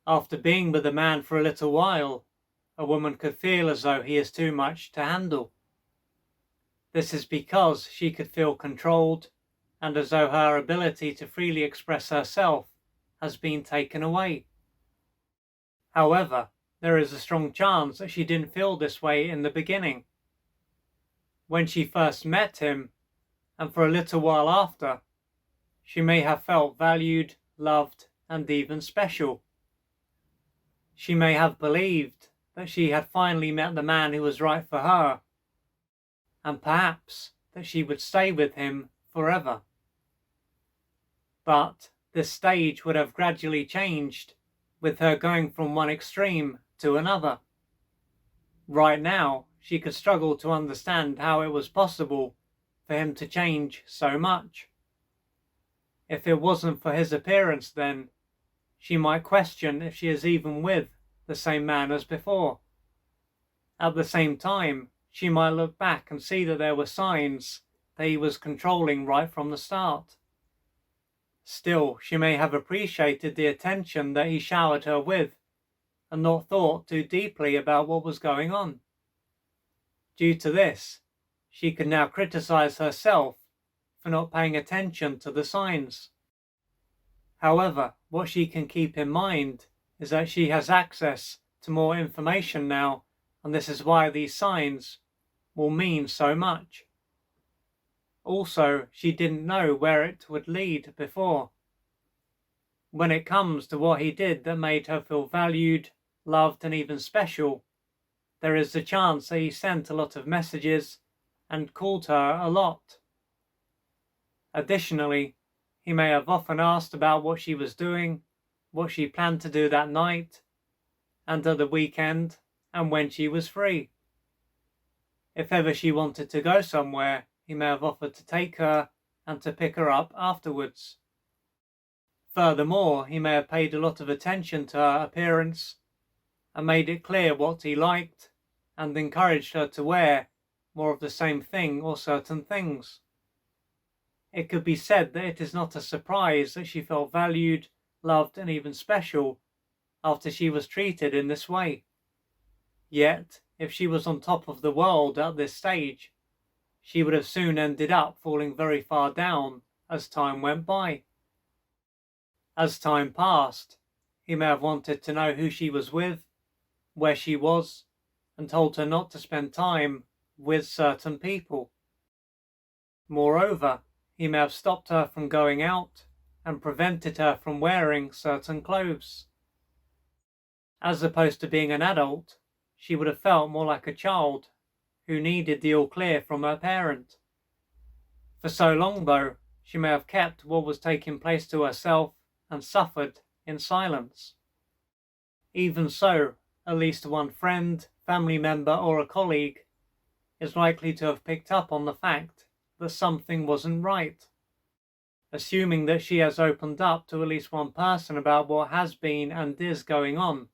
After being with a man for a little while, a woman could feel as though he is too much to handle. This is because she could feel controlled and as though her ability to freely express herself has been taken away. However, there is a strong chance that she didn't feel this way in the beginning. When she first met him, and for a little while after, she may have felt valued, loved, and even special. She may have believed that she had finally met the man who was right for her, and perhaps that she would stay with him forever. But this stage would have gradually changed, with her going from one extreme to another. Right now, she could struggle to understand how it was possible for him to change so much. If it wasn't for his appearance, then she might question if she is even with the same man as before. At the same time, she might look back and see that there were signs that he was controlling right from the start. Still, she may have appreciated the attention that he showered her with and not thought too deeply about what was going on. Due to this, she can now criticize herself for not paying attention to the signs. However, what she can keep in mind is that she has access to more information now, and this is why these signs will mean so much. Also, she didn't know where it would lead before. When it comes to what he did that made her feel valued, loved, and even special, there is the chance that he sent a lot of messages and called her a lot. Additionally, he may have often asked about what she was doing, what she planned to do that night, and at the weekend, and when she was free. If ever she wanted to go somewhere, he may have offered to take her and to pick her up afterwards. Furthermore, he may have paid a lot of attention to her appearance and made it clear what he liked and encouraged her to wear more of the same thing or certain things. It could be said that it is not a surprise that she felt valued, loved, and even special after she was treated in this way. Yet, if she was on top of the world at this stage, she would have soon ended up falling very far down as time went by. As time passed, he may have wanted to know who she was with, where she was, and told her not to spend time with certain people. Moreover, he may have stopped her from going out and prevented her from wearing certain clothes. As opposed to being an adult, she would have felt more like a child who needed the all clear from her parent. For so long, though, she may have kept what was taking place to herself and suffered in silence. Even so, at least one friend, family member, or a colleague is likely to have picked up on the fact that something wasn't right. Assuming that she has opened up to at least one person about what has been and is going on,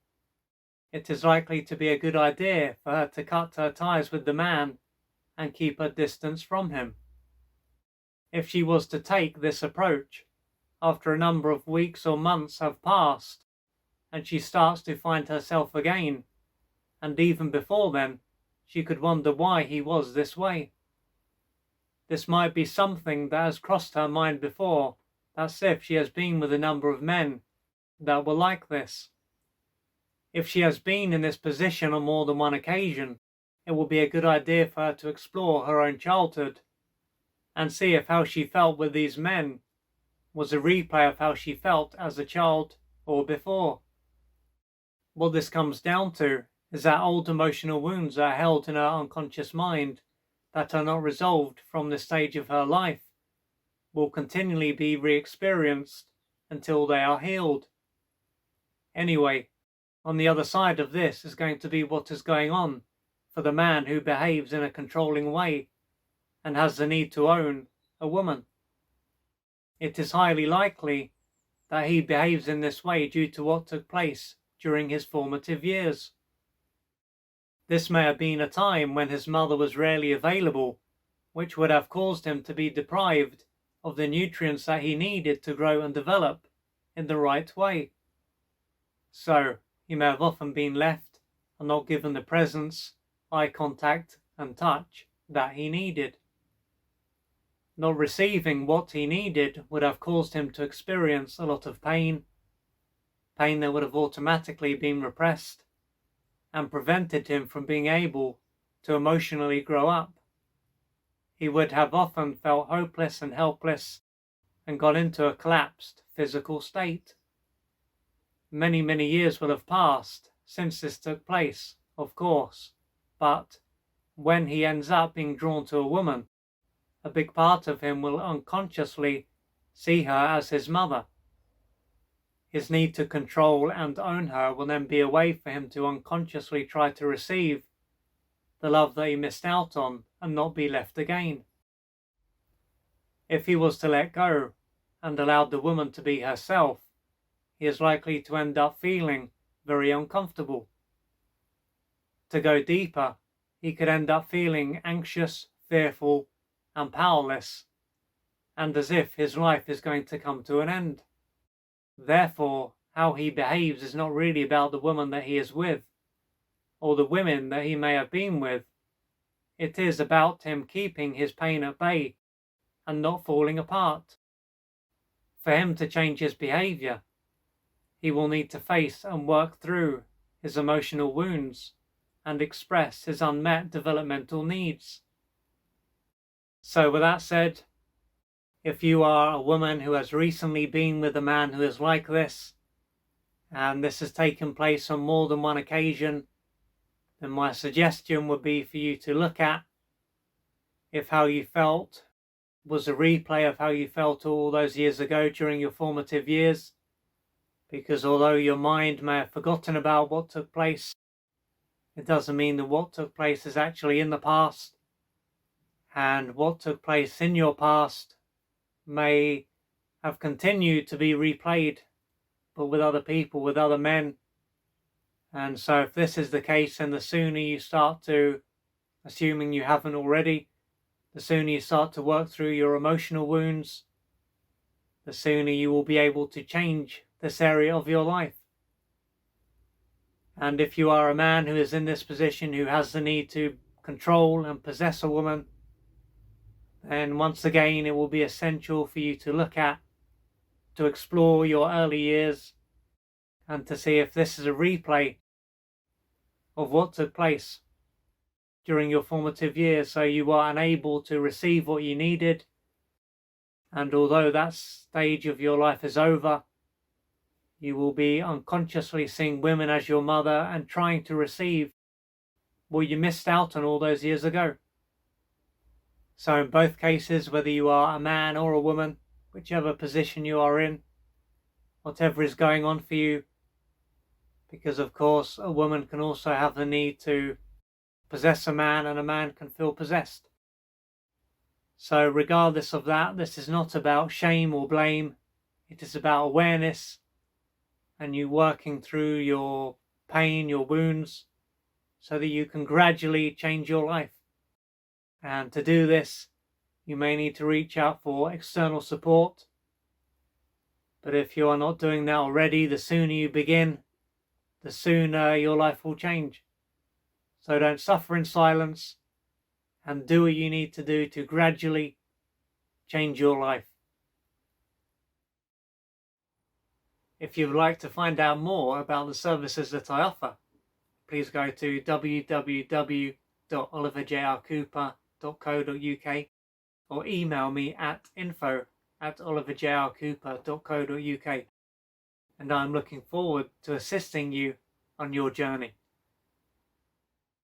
it is likely to be a good idea for her to cut her ties with the man and keep her distance from him. If she was to take this approach, after a number of weeks or months have passed, and she starts to find herself again, and even before then, she could wonder why he was this way. This might be something that has crossed her mind before, as if she has been with a number of men that were like this. If she has been in this position on more than one occasion, it will be a good idea for her to explore her own childhood and see if how she felt with these men was a replay of how she felt as a child or before. What this comes down to is that old emotional wounds are held in her unconscious mind that are not resolved from this stage of her life will continually be re-experienced until they are healed. Anyway, on the other side of this is going to be what is going on for the man who behaves in a controlling way and has the need to own a woman. It is highly likely that he behaves in this way due to what took place during his formative years. This may have been a time when his mother was rarely available, which would have caused him to be deprived of the nutrients that he needed to grow and develop in the right way. So he may have often been left and not given the presence, eye contact and touch that he needed. Not receiving what he needed would have caused him to experience a lot of pain that would have automatically been repressed and prevented him from being able to emotionally grow up. He would have often felt hopeless and helpless and got into a collapsed physical state. Many, many years will have passed since this took place, of course, but when he ends up being drawn to a woman, a big part of him will unconsciously see her as his mother. His need to control and own her will then be a way for him to unconsciously try to receive the love that he missed out on and not be left again. If he was to let go and allowed the woman to be herself, he is likely to end up feeling very uncomfortable. To go deeper, he could end up feeling anxious, fearful, and powerless, and as if his life is going to come to an end. Therefore, how he behaves is not really about the woman that he is with, or the women that he may have been with. It is about him keeping his pain at bay and not falling apart. For him to change his behavior, he will need to face and work through his emotional wounds and express his unmet developmental needs. So with that said, if you are a woman who has recently been with a man who is like this, and this has taken place on more than one occasion, then my suggestion would be for you to look at if how you felt was a replay of how you felt all those years ago during your formative years, because although your mind may have forgotten about what took place, it doesn't mean that what took place is actually in the past, and what took place in your past may have continued to be replayed, but with other people, with other men. And so if this is the case, then the sooner you start to, assuming you haven't already, the sooner you start to work through your emotional wounds, the sooner you will be able to change this area of your life. And if you are a man who is in this position, who has the need to control and possess a woman, then once again it will be essential for you to look at, to explore your early years, and to see if this is a replay of what took place during your formative years, so you are unable to receive what you needed. And although that stage of your life is over, you will be unconsciously seeing women as your mother and trying to receive what you missed out on all those years ago. So in both cases, whether you are a man or a woman, whichever position you are in, whatever is going on for you, because of course a woman can also have the need to possess a man and a man can feel possessed. So regardless of that, this is not about shame or blame. It is about awareness and you working through your pain, your wounds, so that you can gradually change your life. And to do this, you may need to reach out for external support. But if you are not doing that already, the sooner you begin, the sooner your life will change. So don't suffer in silence and do what you need to do to gradually change your life. If you would like to find out more about the services that I offer, please go to www.oliverjrcooper.co.uk or email me at info@oliverjrcooper.co.uk, and I'm looking forward to assisting you on your journey.